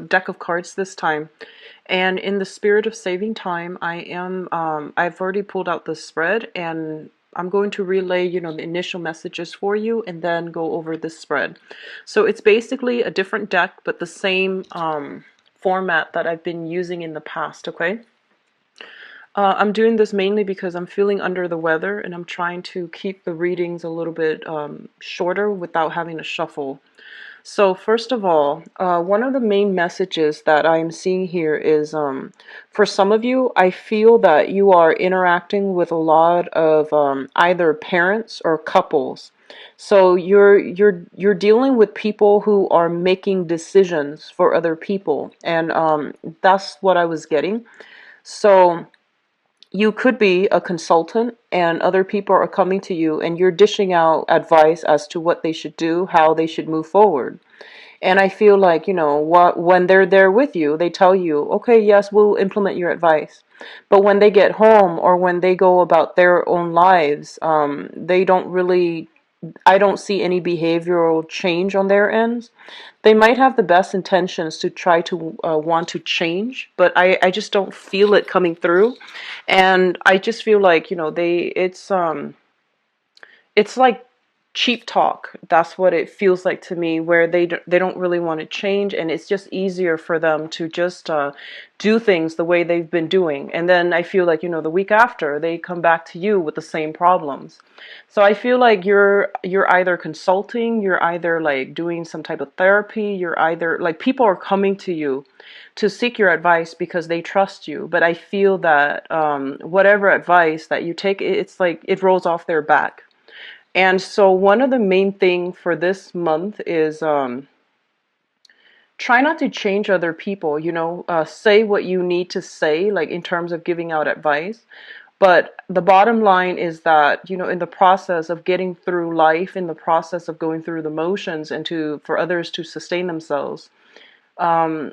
deck of cards this time. And in the spirit of saving time, I've already pulled out the spread, and I'm going to relay, the initial messages for you and then go over this spread. So it's basically a different deck, but the same format that I've been using in the past, okay? I'm doing this mainly because I'm feeling under the weather and I'm trying to keep the readings a little bit shorter without having to shuffle. So first of all, one of the main messages that I'm seeing here is for some of you, I feel that you are interacting with a lot of either parents or couples. So you're dealing with people who are making decisions for other people, and that's what I was getting. So you could be a consultant and other people are coming to you and you're dishing out advice as to what they should do, how they should move forward. And I feel like, when they're there with you, they tell you, okay, yes, we'll implement your advice. But when they get home or when they go about their own lives, they don't really, I don't see any behavioral change on their ends. They might have the best intentions to try to want to change, but I just don't feel it coming through. And I just feel like, it's like cheap talk. That's what it feels like to me, where they don't really want to change, and it's just easier for them to just do things the way they've been doing. And then I feel like, the week after they come back to you with the same problems. So I feel like you're either consulting, you're either like doing some type of therapy, you're either like people are coming to you to seek your advice because they trust you. But I feel that whatever advice that you take, it's like it rolls off their back. And so one of the main thing for this month is try not to change other people, say what you need to say, like in terms of giving out advice. But the bottom line is that, in the process of getting through life, in the process of going through the motions and for others to sustain themselves, they're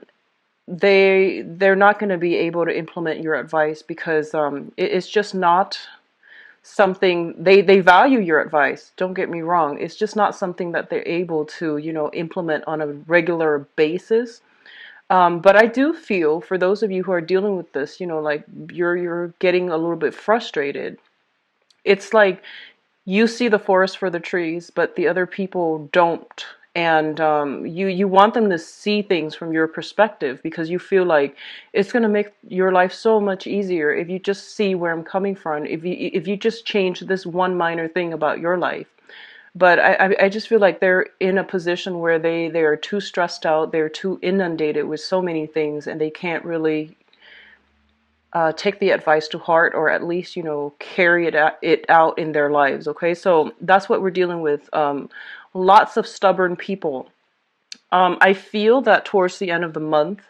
not going to be able to implement your advice because it's just not something they value your advice. Don't get me wrong. It's just not something that they're able to, implement on a regular basis. But I do feel for those of you who are dealing with this, like you're getting a little bit frustrated. It's like you see the forest for the trees, but the other people don't. And you want them to see things from your perspective because you feel like it's going to make your life so much easier if you just see where I'm coming from. If you just change this one minor thing about your life. But I just feel like they're in a position where they are too stressed out, they're too inundated with so many things, and they can't really take the advice to heart, or at least, carry it out in their lives. Okay, so that's what we're dealing with. Lots of stubborn people. I feel that towards the end of the month,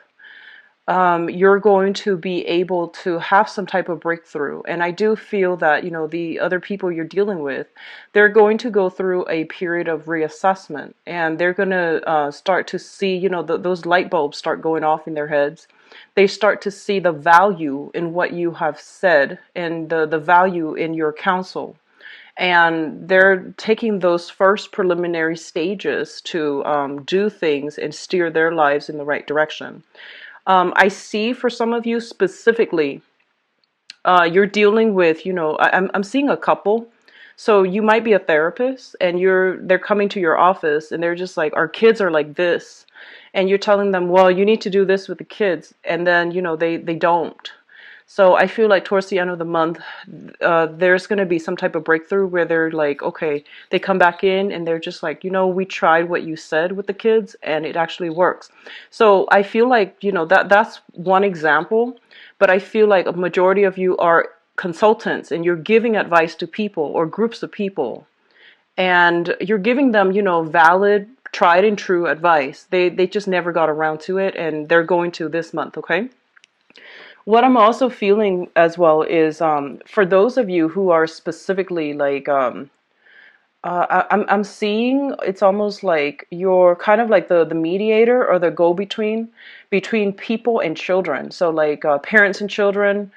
you're going to be able to have some type of breakthrough. And I do feel that, the other people you're dealing with, they're going to go through a period of reassessment, and they're going to start to see, those light bulbs start going off in their heads. They start to see the value in what you have said and the value in your counsel. And they're taking those first preliminary stages to do things and steer their lives in the right direction. I see for some of you specifically, you're dealing with, I'm seeing a couple. So you might be a therapist and they're coming to your office and they're just like, our kids are like this. And you're telling them, well, you need to do this with the kids. And then, they don't. So I feel like towards the end of the month, there's going to be some type of breakthrough where they're like, okay, they come back in and they're just like, we tried what you said with the kids and it actually works. So I feel like, that's one example, but I feel like a majority of you are consultants and you're giving advice to people or groups of people, and you're giving them, valid, tried and true advice. They just never got around to it, and they're going to this month, okay? What I'm also feeling as well is for those of you who are specifically like, I'm seeing it's almost like you're kind of like the mediator or the between people and children. So like parents and children,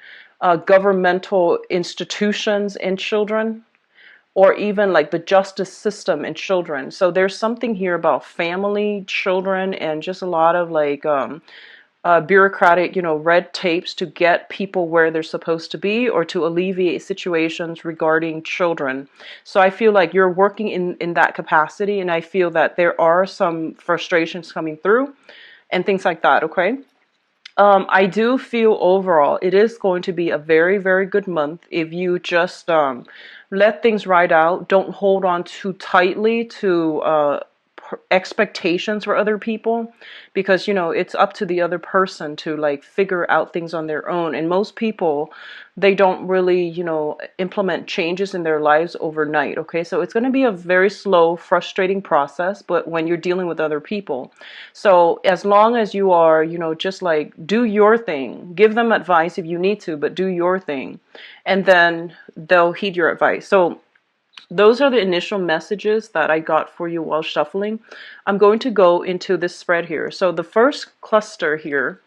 governmental institutions and children, or even like the justice system and children. So there's something here about family, children, and just a lot of like bureaucratic, red tapes to get people where they're supposed to be, or to alleviate situations regarding children. So I feel like you're working in that capacity, and I feel that there are some frustrations coming through and things like that, okay? I do feel overall it is going to be a very, very good month if you just let things ride out. Don't hold on too tightly to expectations for other people, because it's up to the other person to like figure out things on their own. And most people, they don't really implement changes in their lives overnight. Okay, so it's going to be a very slow, frustrating process, but when you're dealing with other people. So as long as you are just like do your thing, give them advice if you need to, but do your thing, and then they'll heed your advice. So those are the initial messages that I got for you while shuffling. I'm going to go into this spread here. So the first cluster here,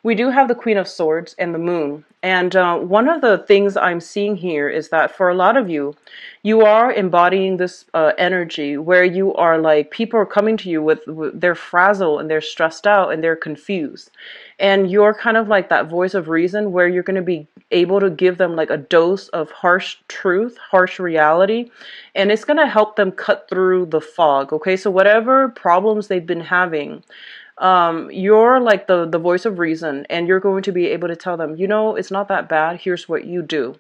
we do have the Queen of Swords and the Moon. And one of the things I'm seeing here is that for a lot of you, you are embodying this energy where you are like, people are coming to you with they're frazzled and they're stressed out and they're confused. And you're kind of like that voice of reason where you're going to be able to give them like a dose of harsh truth, harsh reality, and it's going to help them cut through the fog. Okay, so whatever problems they've been having, you're like the voice of reason, and you're going to be able to tell them, it's not that bad. Here's what you do.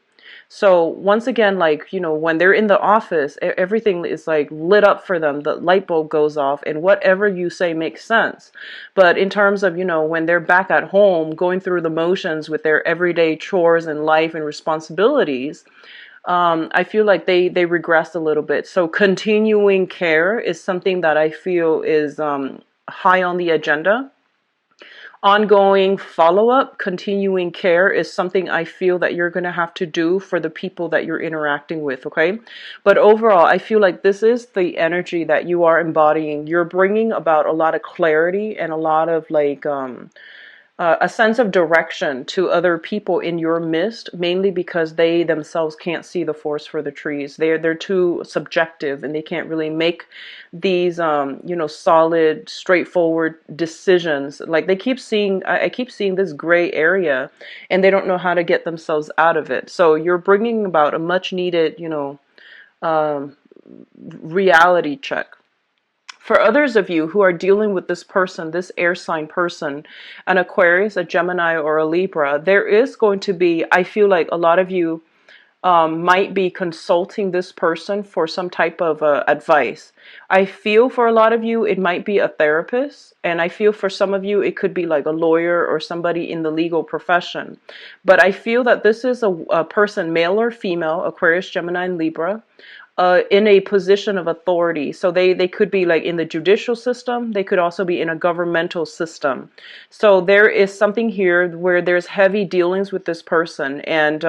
So once again, like, when they're in the office, everything is like lit up for them. The light bulb goes off and whatever you say makes sense. But in terms of, when they're back at home going through the motions with their everyday chores and life and responsibilities, I feel like they regress a little bit. So continuing care is something that I feel is high on the agenda. Ongoing follow-up, continuing care is something I feel that you're going to have to do for the people that you're interacting with, okay? But overall, I feel like this is the energy that you are embodying. You're bringing about a lot of clarity and a lot of like a sense of direction to other people in your midst, mainly because they themselves can't see the forest for the trees. They're too subjective, and they can't really make these solid, straightforward decisions. Like they keep seeing, I keep seeing this gray area, and they don't know how to get themselves out of it. So you're bringing about a much needed reality check. For others of you who are dealing with this person, this air sign person, an Aquarius, a Gemini, or a Libra, there is going to be, I feel like a lot of you might be consulting this person for some type of advice. I feel for a lot of you, it might be a therapist. And I feel for some of you, it could be like a lawyer or somebody in the legal profession. But I feel that this is a person, male or female, Aquarius, Gemini, and Libra, in a position of authority. So they could be like in the judicial system. They could also be in a governmental system. So there is something here where there's heavy dealings with this person. And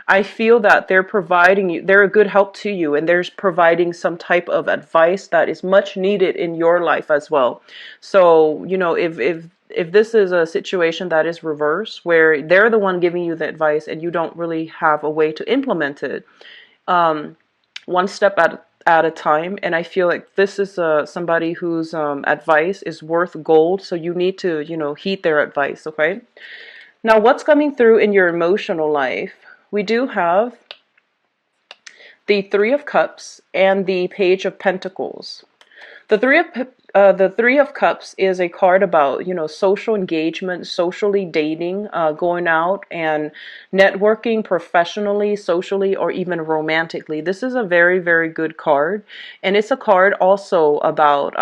I feel that they're providing you, they're a good help to you. And they're providing some type of advice that is much needed in your life as well. So, if this is a situation that is reversed, where they're the one giving you the advice and you don't really have a way to implement it, one step at a time. And I feel like this is somebody whose advice is worth gold. So you need to, heed their advice. Okay. Now, what's coming through in your emotional life? We do have the Three of Cups and the Page of Pentacles. The Three of Cups is a card about, social engagement, socially dating, going out and networking professionally, socially, or even romantically. This is a very, very good card. And it's a card also about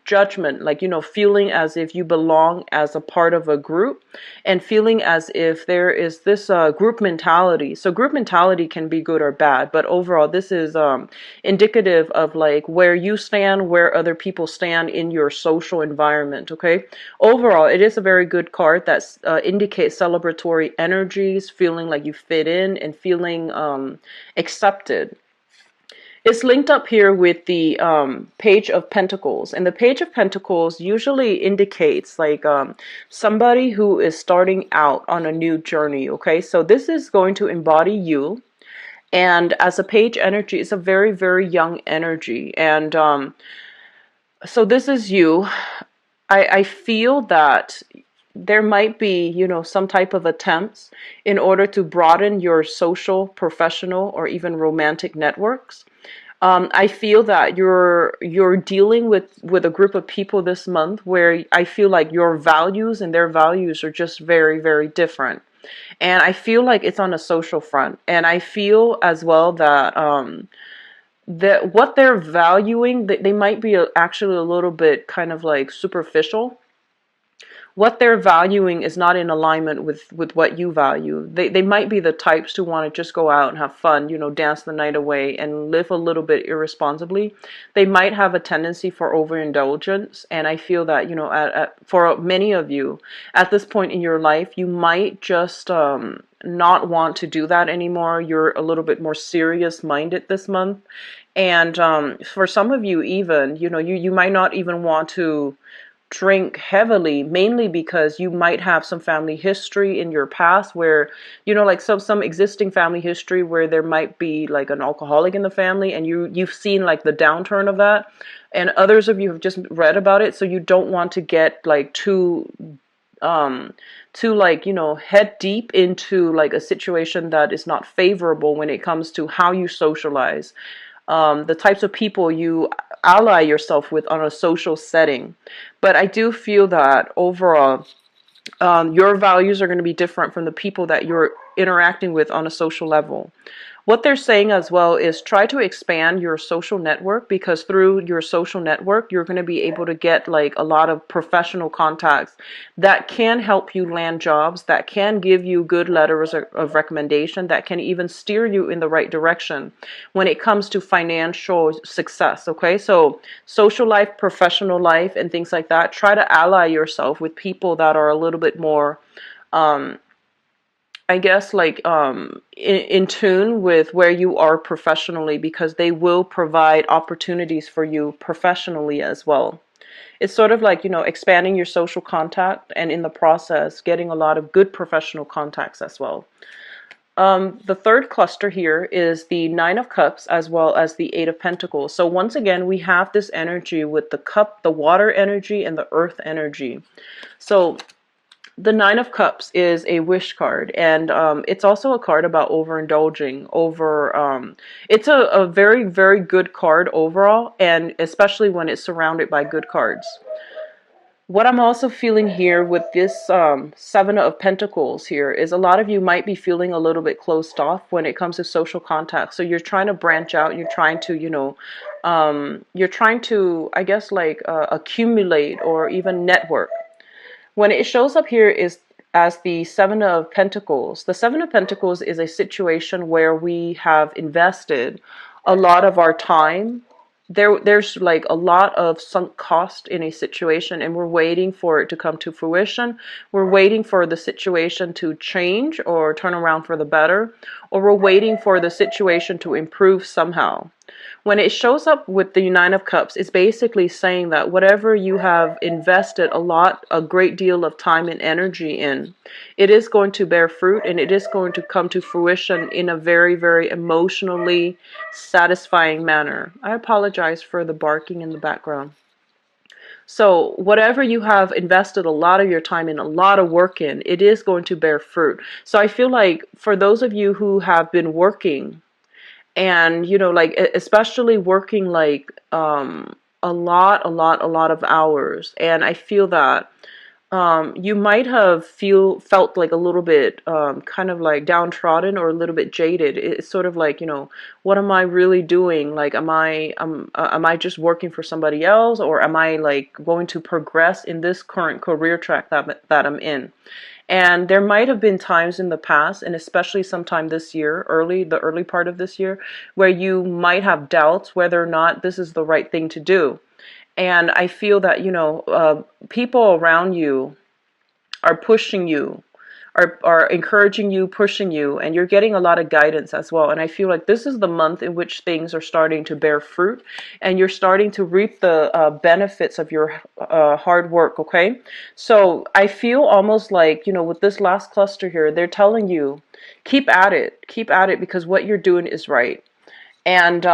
judgment, like, feeling as if you belong as a part of a group, and feeling as if there is this group mentality. So group mentality can be good or bad, but overall, this is indicative of like where you stand, where other people stand in your social environment. Okay, overall it is a very good card that indicates celebratory energies, feeling like you fit in and feeling accepted. It's linked up here with the Page of Pentacles, and the Page of Pentacles usually indicates like somebody who is starting out on a new journey. Okay, so this is going to embody you. And as a page energy, it's a very, very young energy. And so this is you. I feel that there might be, some type of attempts in order to broaden your social, professional, or even romantic networks. I feel that you're dealing with a group of people this month where I feel like your values and their values are just very, very different. And I feel like it's on a social front. And I feel as well that what they're valuing, they might be actually a little bit kind of like superficial. What they're valuing is not in alignment with what you value. They might be the types to want to just go out and have fun, dance the night away and live a little bit irresponsibly. They might have a tendency for overindulgence. And I feel that, for many of you at this point in your life, you might just not want to do that anymore. You're a little bit more serious minded this month. And for some of you, even, you might not even want to drink heavily, mainly because you might have some family history in your past where, like some existing family history where there might be like an alcoholic in the family, and you've seen like the downturn of that, and others of you have just read about it, so you don't want to get like too like, head deep into like a situation that is not favorable when it comes to how you socialize, the types of people you ally yourself with on a social setting. But I do feel that overall, your values are going to be different from the people that you're interacting with on a social level. What they're saying as well is try to expand your social network, because through your social network, you're going to be able to get like a lot of professional contacts that can help you land jobs, that can give you good letters of recommendation, that can even steer you in the right direction when it comes to financial success. Okay, so social life, professional life, and things like that, try to ally yourself with people that are a little bit more I guess like in tune with where you are professionally, because they will provide opportunities for you professionally as well. It's sort of like, expanding your social contact, and in the process getting a lot of good professional contacts as well. The third cluster here is the Nine of Cups as well as the Eight of Pentacles. So once again, we have this energy with the cup, the water energy, and the earth energy. So the Nine of Cups is a wish card, and it's also a card about overindulging. It's a very, very good card overall, and especially when it's surrounded by good cards. What I'm also feeling here with this Seven of Pentacles here is a lot of you might be feeling a little bit closed off when it comes to social contact. So you're trying to branch out. You're trying to, I guess, like accumulate or even network. When it shows up here is as the Seven of Pentacles. The Seven of Pentacles is a situation where we have invested a lot of our time. There's like a lot of sunk cost in a situation, and we're waiting for it to come to fruition. We're waiting for the situation to change or turn around for the better, or we're waiting for the situation to improve somehow. When it shows up with the Nine of Cups, it's basically saying that whatever you have invested a great deal of time and energy in, it is going to bear fruit, and it is going to come to fruition in a very, very emotionally satisfying manner. I apologize for the barking in the background. So whatever you have invested a lot of your time in, a lot of work in, it is going to bear fruit. So I feel like for those of you who have been working, and like especially working like a lot of hours, and I feel that you might have felt like a little bit kind of like downtrodden or a little bit jaded. It's sort of like, what am I really doing? Like, am I just working for somebody else, or am I like going to progress in this current career track that I'm in? And there might have been times in the past, and especially sometime this year, the early part of this year, where you might have doubts whether or not this is the right thing to do. And I feel that, people around you are pushing you, are encouraging you, pushing you, and you're getting a lot of guidance as well. And I feel like this is the month in which things are starting to bear fruit, and you're starting to reap the benefits of your hard work, okay? So I feel almost like, with this last cluster here, they're telling you, keep at it, because what you're doing is right. And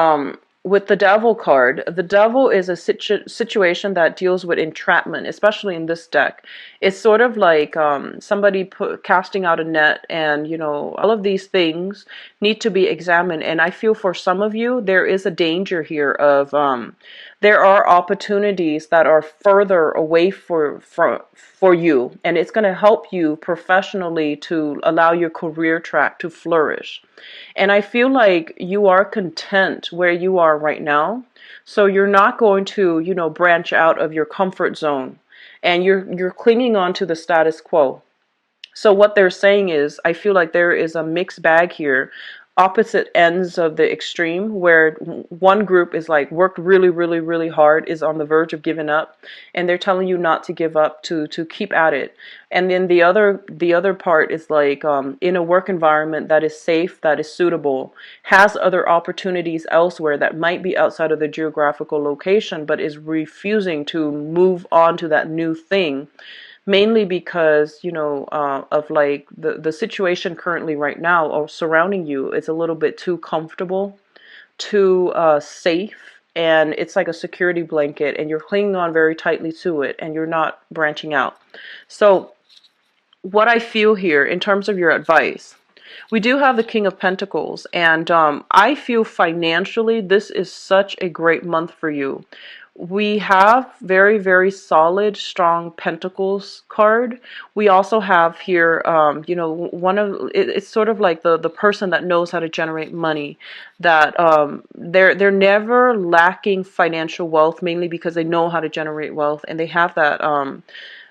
with the devil card, the devil is a situation that deals with entrapment, especially in this deck. It's sort of like somebody casting out a net, and all of these things need to be examined. And I feel for some of you, there is a danger here of there are opportunities that are further away for you, and it's going to help you professionally to allow your career track to flourish. And I feel like you are content where you are right now. So you're not going to, branch out of your comfort zone, and you're clinging on to the status quo. So what they're saying is, I feel like there is a mixed bag here, opposite ends of the extreme, where one group is like worked really, really, really hard, is on the verge of giving up, and they're telling you not to give up, to keep at it. And then the other part is like in a work environment that is safe, that is suitable, has other opportunities elsewhere that might be outside of the geographical location, but is refusing to move on to that new thing, mainly because of like the situation currently right now or surrounding you is a little bit too comfortable, too safe, and it's like a security blanket, and you're clinging on very tightly to it, and you're not branching out. So what I feel here in terms of your advice, we do have the King of Pentacles, and I feel financially this is such a great month for you. We have very, very solid, strong Pentacles card. We also have here, one of it's sort of like the person that knows how to generate money. That they're never lacking financial wealth, mainly because they know how to generate wealth, and they have that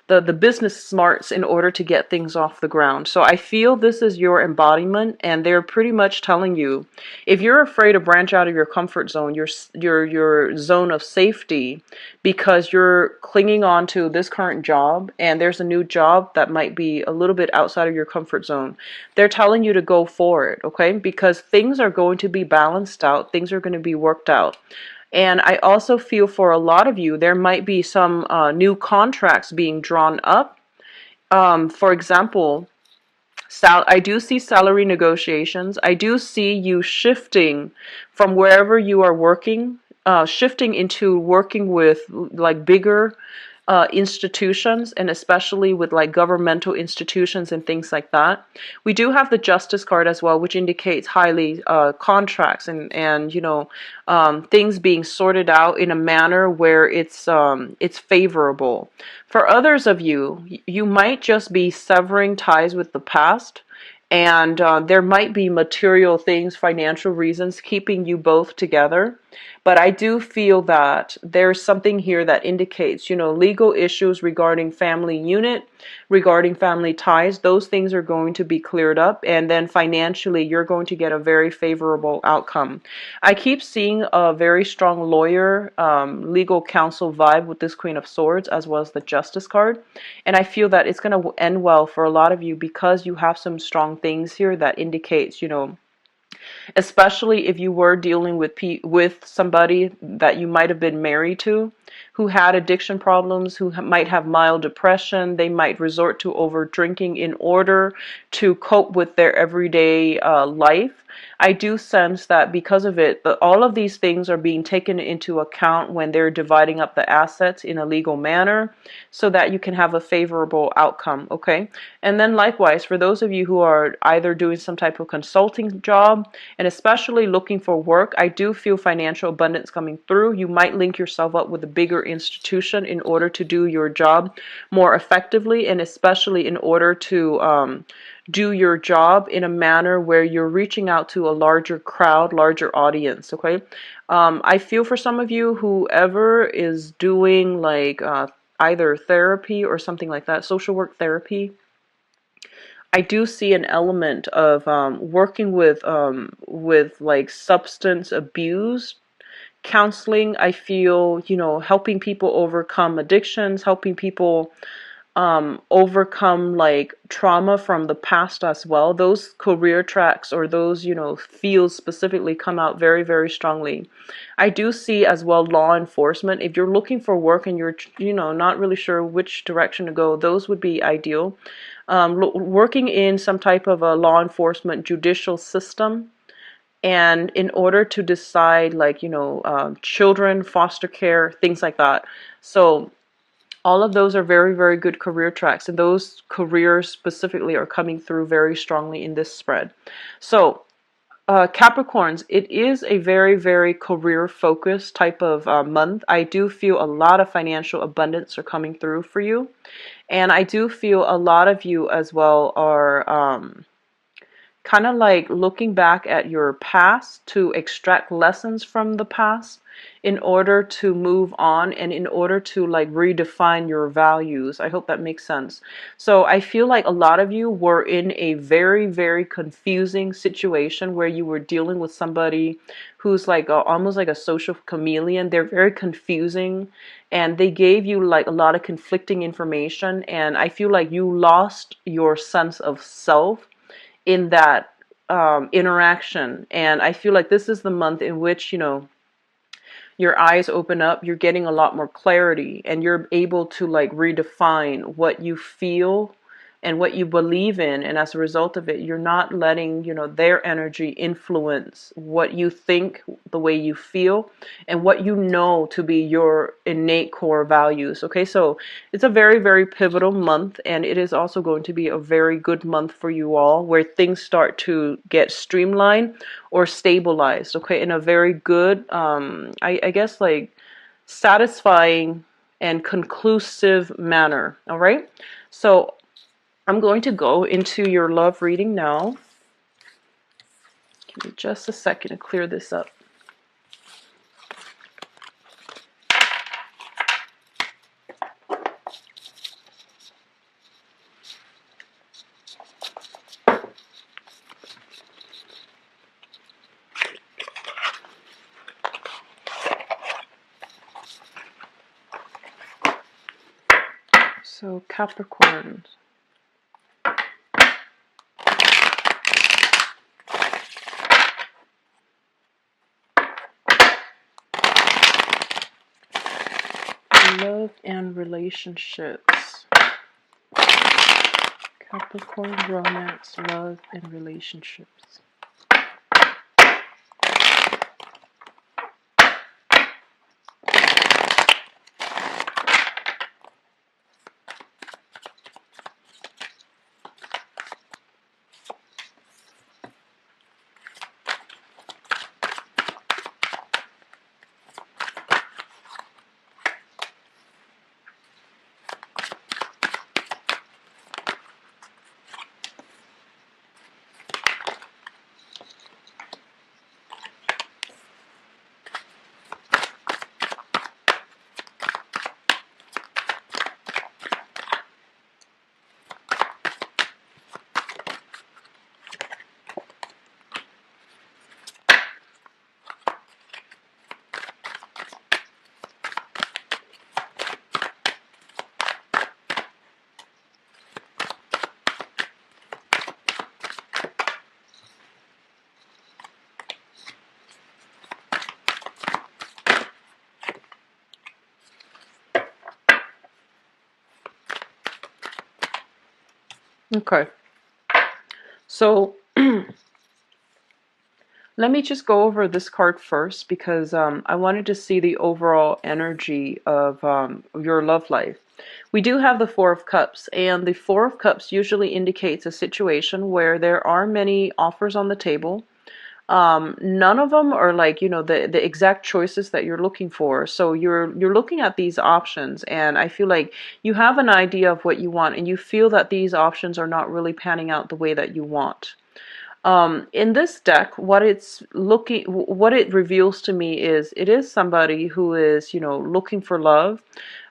the business smarts in order to get things off the ground. So I feel this is your embodiment, and they're pretty much telling you, if you're afraid to branch out of your comfort zone, your zone of safety, because you're clinging on to this current job, and there's a new job that might be a little bit outside of your comfort zone, they're telling you to go for it, okay? Because things are going to be balanced out, things are going to be worked out. And I also feel for a lot of you, there might be some new contracts being drawn up. For example, I do see salary negotiations. I do see you shifting from wherever you are working, shifting into working with like bigger institutions, and especially with like governmental institutions and things like that. We do have the Justice card as well, which indicates highly contracts and things being sorted out in a manner where it's favorable. For others of you, you might just be severing ties with the past. And there might be material things, financial reasons keeping you both together. But I do feel that there's something here that indicates, legal issues regarding family unit, regarding family ties, those things are going to be cleared up. And then financially, you're going to get a very favorable outcome. I keep seeing a very strong lawyer, legal counsel vibe with this Queen of Swords, as well as the Justice card. And I feel that it's going to end well for a lot of you, because you have some strong things here that indicates, especially if you were dealing with somebody that you might have been married to, who had addiction problems, who might have mild depression. They might resort to over drinking in order to cope with their everyday life. I do sense that because of it, all of these things are being taken into account when they're dividing up the assets in a legal manner, so that you can have a favorable outcome, okay? And then likewise, for those of you who are either doing some type of consulting job, and especially looking for work, I do feel financial abundance coming through. You might link yourself up with a bigger institution in order to do your job more effectively, and especially in order to do your job in a manner where you're reaching out to a larger crowd, larger audience, okay? I feel for some of you, whoever is doing like either therapy or something like that, social work therapy, I do see an element of working with like substance abuse counseling. I feel, helping people overcome addictions, helping people overcome like trauma from the past as well. Those career tracks or those, fields specifically come out very, very strongly. I do see as well law enforcement. If you're looking for work and you're, not really sure which direction to go, those would be ideal. Working in some type of a law enforcement judicial system, and in order to decide like, children, foster care, things like that. So all of those are very, very good career tracks, and those careers specifically are coming through very strongly in this spread. So, Capricorns, it is a very, very career focused type of month. I do feel a lot of financial abundance are coming through for you, and I do feel a lot of you as well are kind of like looking back at your past to extract lessons from the past in order to move on and in order to like redefine your values. I hope that makes sense. So I feel like a lot of you were in a very, very confusing situation where you were dealing with somebody who's like almost like a social chameleon. They're very confusing, and they gave you like a lot of conflicting information, and I feel like you lost your sense of self in that interaction. And I feel like this is the month in which, your eyes open up, you're getting a lot more clarity, and you're able to like redefine what you feel and what you believe in. And as a result of it, you're not letting, their energy influence what you think, the way you feel, and what you know to be your innate core values. Okay, so it's a very, very pivotal month, and it is also going to be a very good month for you all, where things start to get streamlined or stabilized, okay, in a very good, I guess, like satisfying and conclusive manner. All right, so I'm going to go into your love reading now. Give me just a second to clear this up. So Capricorn. Love and relationships. Capricorn, romance, love, and relationships. Okay, so let me just go over this card first, because I wanted to see the overall energy of your love life. We do have the Four of Cups, and the Four of Cups usually indicates a situation where there are many offers on the table. None of them are like, the exact choices that you're looking for. So you're looking at these options, and I feel like you have an idea of what you want, and you feel that these options are not really panning out the way that you want. In this deck, what it reveals to me is it is somebody who is, looking for love,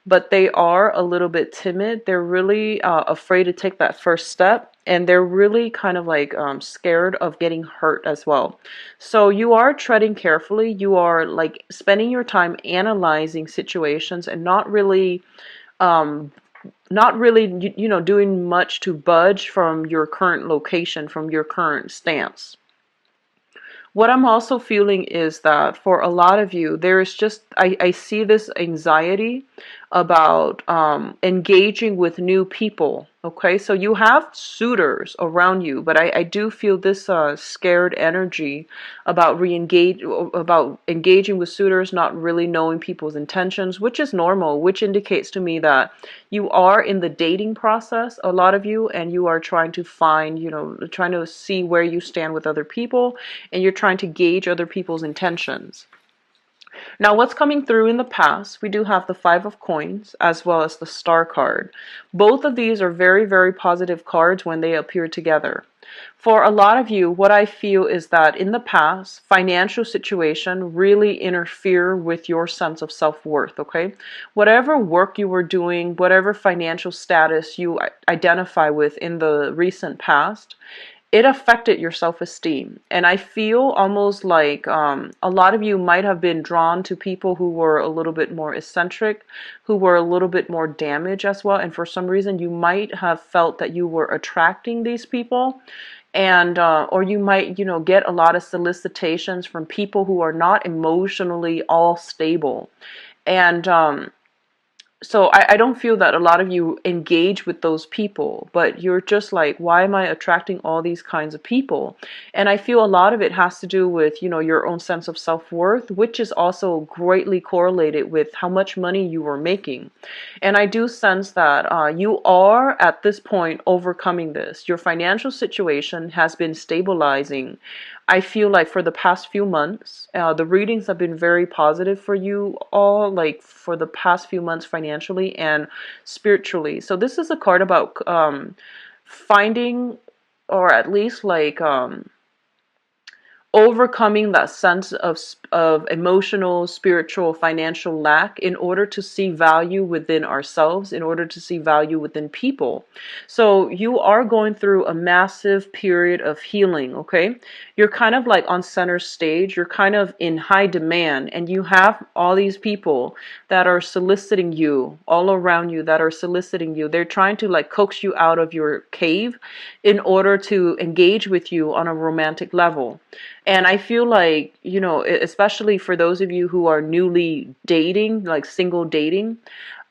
but they are a little bit timid. They're really afraid to take that first step, and they're really kind of like scared of getting hurt as well. So you are treading carefully. You are like spending your time analyzing situations and not really not really, doing much to budge from your current location, from your current stance. What I'm also feeling is that for a lot of you, there is just, I see this anxiety about engaging with new people. Okay, so you have suitors around you, but I do feel this scared energy about about engaging with suitors, not really knowing people's intentions, which is normal, which indicates to me that you are in the dating process, a lot of you, and you are trying to find, trying to see where you stand with other people, and you're trying to gauge other people's intentions. Now, what's coming through in the past, we do have the Five of Coins as well as the Star card. Both of these are very, very positive cards when they appear together. For a lot of you, what I feel is that in the past, financial situation really interfere with your sense of self-worth, okay? Whatever work you were doing, whatever financial status you identify with in the recent past, it affected your self-esteem. And I feel almost like a lot of you might have been drawn to people who were a little bit more eccentric, who were a little bit more damaged as well. And for some reason, you might have felt that you were attracting these people. And or you might, get a lot of solicitations from people who are not emotionally all stable. And so I don't feel that a lot of you engage with those people, but you're just like, why am I attracting all these kinds of people? And I feel a lot of it has to do with, your own sense of self-worth, which is also greatly correlated with how much money you are making. And I do sense that you are at this point overcoming this. Your financial situation has been stabilizing. I feel like for the past few months, the readings have been very positive for you all, like for the past few months financially and spiritually. So this is a card about finding, or at least like overcoming that sense of emotional, spiritual, financial lack in order to see value within ourselves, in order to see value within people. So you are going through a massive period of healing, okay? You're kind of like on center stage, you're kind of in high demand, and you have all these people that are soliciting you, all around you that are soliciting you. They're trying to like coax you out of your cave in order to engage with you on a romantic level. And I feel like, especially for those of you who are newly dating, like single dating,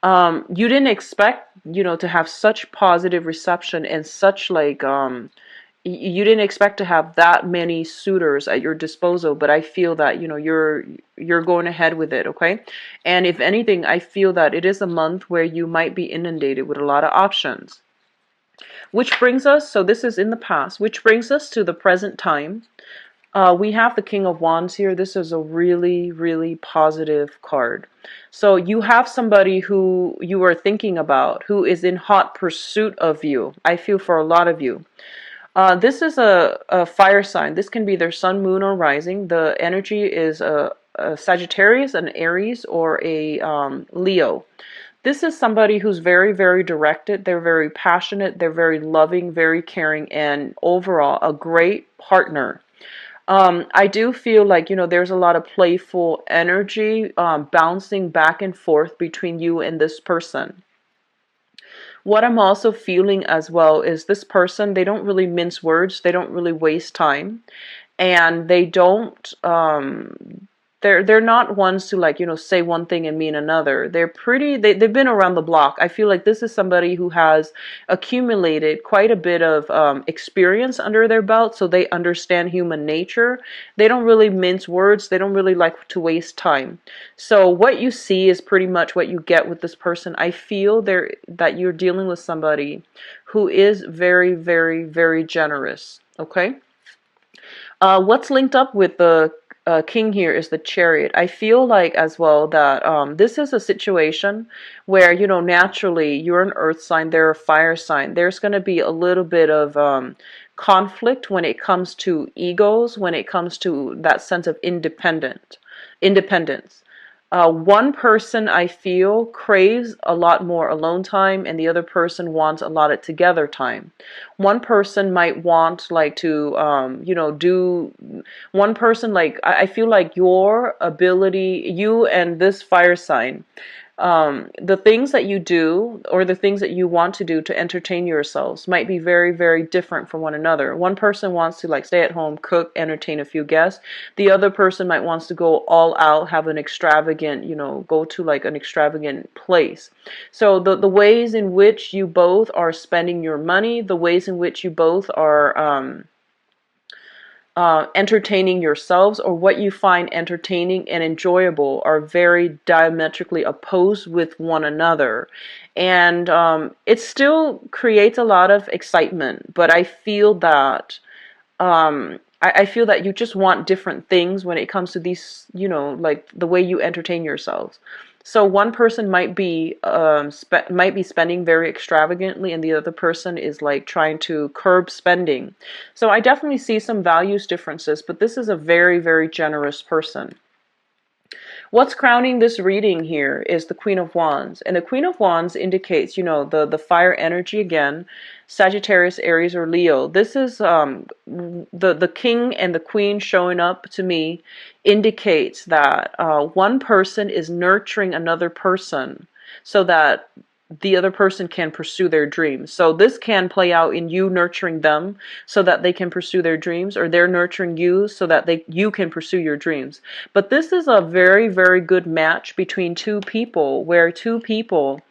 you didn't expect, to have such positive reception and such like, you didn't expect to have that many suitors at your disposal, but I feel that, you're going ahead with it, okay? And if anything, I feel that it is a month where you might be inundated with a lot of options. Which brings us, so this is in the past, which brings us to the present time. We have the King of Wands here. This is a really, really positive card. So you have somebody who you are thinking about who is in hot pursuit of you. I feel for a lot of you. This is a fire sign. This can be their sun, moon, or rising. The energy is a Sagittarius, an Aries, or a Leo. This is somebody who's very, very directed. They're very passionate. They're very loving, very caring, and overall a great partner. I do feel like, there's a lot of playful energy bouncing back and forth between you and this person. What I'm also feeling as well is this person, they don't really mince words. They don't really waste time. And they don't they're not ones to like, say one thing and mean another. They're pretty, they've been around the block. I feel like this is somebody who has accumulated quite a bit of experience under their belt, so they understand human nature. They don't really mince words. They don't really like to waste time. So what you see is pretty much what you get with this person. I feel that you're dealing with somebody who is very, very, very generous, okay? What's linked up with the king here is the Chariot. I feel like as well that this is a situation where, naturally you're an earth sign, they're a fire sign. There's going to be a little bit of conflict when it comes to egos, when it comes to that sense of independence. One person, I feel, craves a lot more alone time, and the other person wants a lot of together time. One person might want like to, do. One person, like I feel like your ability, you and this fire sign, The things that you do or the things that you want to do to entertain yourselves might be very, very different from one another. One person wants to like stay at home, cook, entertain a few guests. The other person might wants to go all out, have an extravagant, go to like an extravagant place. So the ways in which you both are spending your money, the ways in which you both are entertaining yourselves, or what you find entertaining and enjoyable, are very diametrically opposed with one another. And it still creates a lot of excitement, but I feel that I feel that you just want different things when it comes to these, like the way you entertain yourselves. So one person might be spending very extravagantly, and the other person is like trying to curb spending. So I definitely see some values differences, but this is a very, very generous person. What's crowning this reading here is the Queen of Wands. And the Queen of Wands indicates, the fire energy again, Sagittarius, Aries, or Leo. This is the king and the queen showing up to me indicates that one person is nurturing another person so that the other person can pursue their dreams. So this can play out in you nurturing them so that they can pursue their dreams, or they're nurturing you so that you can pursue your dreams. But this is a very, very good match between two people, where two people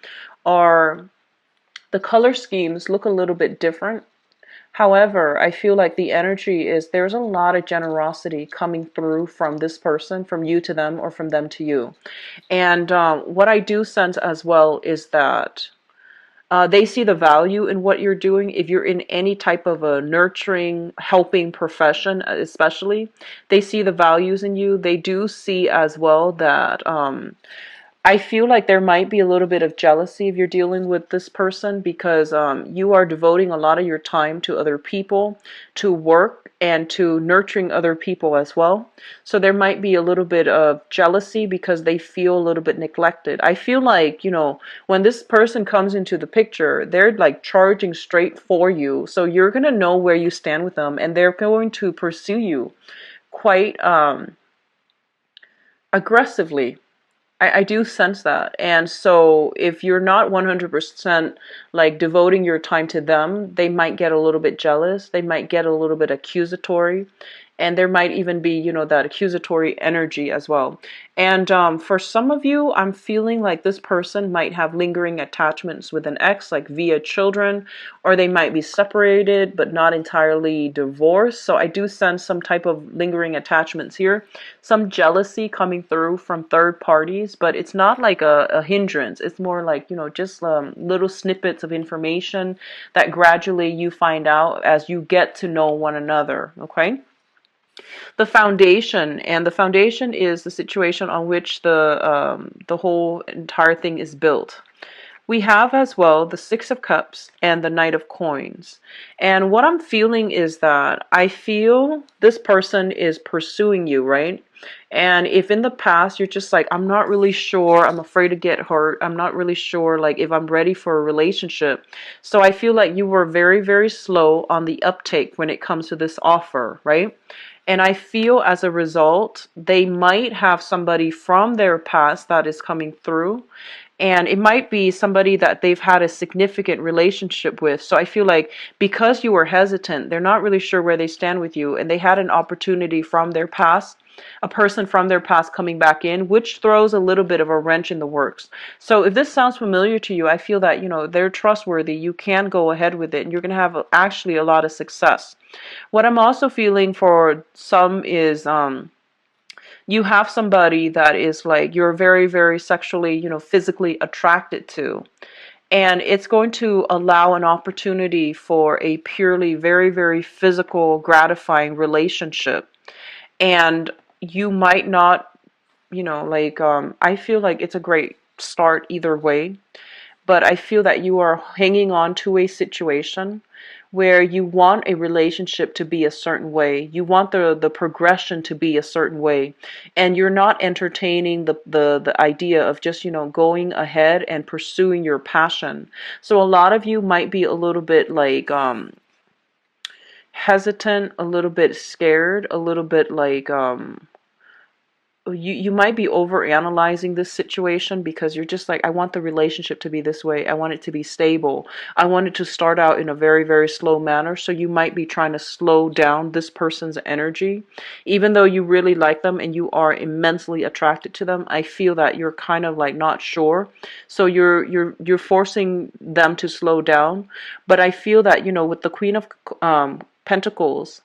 are, the color schemes look a little bit different. However, I feel like the energy is, there's a lot of generosity coming through from this person, from you to them, or from them to you. And what I do sense as well is that they see the value in what you're doing. If you're in any type of a nurturing, helping profession, especially, they see the values in you. They do see as well that I feel like there might be a little bit of jealousy if you're dealing with this person, because you are devoting a lot of your time to other people, to work, and to nurturing other people as well. So there might be a little bit of jealousy because they feel a little bit neglected. I feel like, when this person comes into the picture, they're like charging straight for you. So you're going to know where you stand with them, and they're going to pursue you quite aggressively. I do sense that. And so if you're not 100% like devoting your time to them, they might get a little bit jealous. They might get a little bit accusatory. And there might even be, that accusatory energy as well. And for some of you, I'm feeling like this person might have lingering attachments with an ex, like via children, or they might be separated but not entirely divorced. So I do sense some type of lingering attachments here, some jealousy coming through from third parties, but it's not like a hindrance. It's more like, just little snippets of information that gradually you find out as you get to know one another, okay? The foundation, and the foundation is the situation on which the whole entire thing is built. We have as well the Six of Cups and the Knight of Coins. And what I'm feeling is that I feel this person is pursuing you, right? And if in the past you're just like, I'm not really sure, I'm afraid to get hurt, I'm not really sure like if I'm ready for a relationship. So I feel like you were very, very slow on the uptake when it comes to this offer, right? And I feel as a result, they might have somebody from their past that is coming through. And it might be somebody that they've had a significant relationship with. So I feel like because you were hesitant, they're not really sure where they stand with you. And they had an opportunity from their past, a person from their past coming back in, which throws a little bit of a wrench in the works. So if this sounds familiar to you, I feel that, they're trustworthy. You can go ahead with it, and you're going to have actually a lot of success. What I'm also feeling for some is you have somebody that is like you're very, very sexually, physically attracted to. And it's going to allow an opportunity for a purely very, very physical, gratifying relationship. And you might not, I feel like it's a great start either way. But I feel that you are hanging on to a situation where you want a relationship to be a certain way. You want the progression to be a certain way. And you're not entertaining the idea of just, going ahead and pursuing your passion. So a lot of you might be a little bit like hesitant, a little bit scared, a little bit like you might be over analyzing this situation because you're just like, I want the relationship to be this way. I want it to be stable. I want it to start out in a very, very slow manner. So you might be trying to slow down this person's energy. Even though you really like them and you are immensely attracted to them, I feel that you're kind of like not sure. So you're forcing them to slow down. But I feel that, with the Queen of Pentacles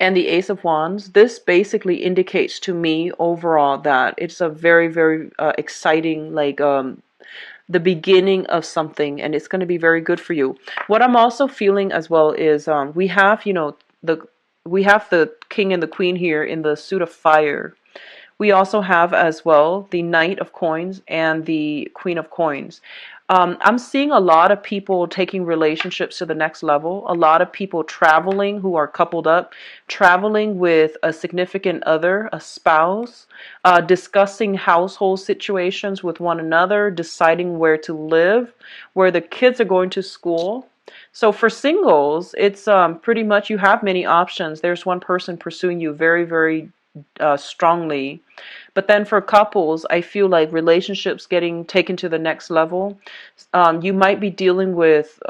and the Ace of Wands, this basically indicates to me overall that it's a very, very exciting, like, the beginning of something, and it's going to be very good for you. What I'm also feeling as well is the we have the King and the Queen here in the suit of fire. We also have as well the Knight of Coins and the Queen of Coins. I'm seeing a lot of people taking relationships to the next level. A lot of people traveling who are coupled up, traveling with a significant other, a spouse, discussing household situations with one another, deciding where to live, where the kids are going to school. So for singles, it's pretty much you have many options. There's one person pursuing you very, very strongly. But then for couples, I feel like relationships getting taken to the next level. You might be dealing with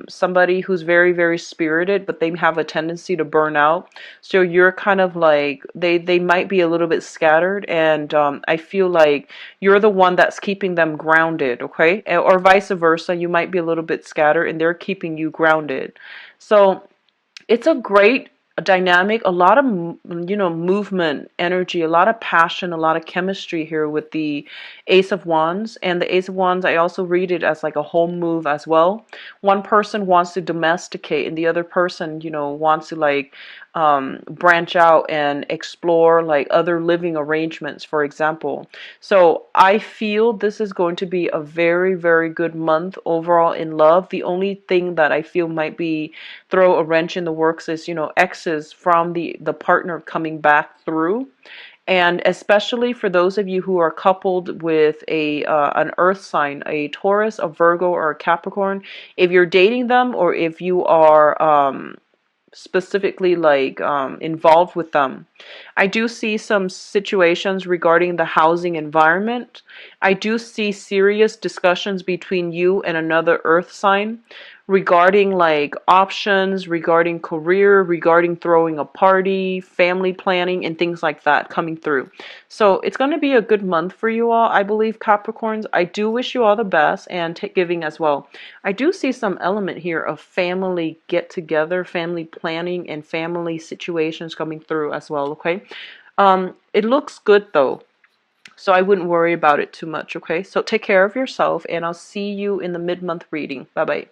somebody who's very, very spirited, but they have a tendency to burn out. So you're kind of like, they might be a little bit scattered. And I feel like you're the one that's keeping them grounded, okay? Or vice versa. You might be a little bit scattered and they're keeping you grounded. So it's a great dynamic, a lot of movement, energy, a lot of passion, a lot of chemistry here with the Ace of Wands. And the Ace of Wands, I also read it as like a home move as well. One person wants to domesticate and the other person, wants to like branch out and explore like other living arrangements, for example. So I feel this is going to be a very, very good month overall in love. The only thing that I feel might be throw a wrench in the works is, exes from the partner coming back through. And especially for those of you who are coupled with an earth sign, a Taurus, a Virgo, or a Capricorn, if you're dating them or if you are specifically like involved with them, I do see some situations regarding the housing environment. I do see serious discussions between you and another earth sign regarding like options, regarding career, regarding throwing a party, family planning, and things like that coming through. So it's going to be a good month for you all, I believe, Capricorns. I do wish you all the best and giving as well. I do see some element here of family get together, family planning, and family situations coming through as well, okay? It looks good though. So I wouldn't worry about it too much, okay? So take care of yourself, and I'll see you in the mid-month reading. Bye-bye.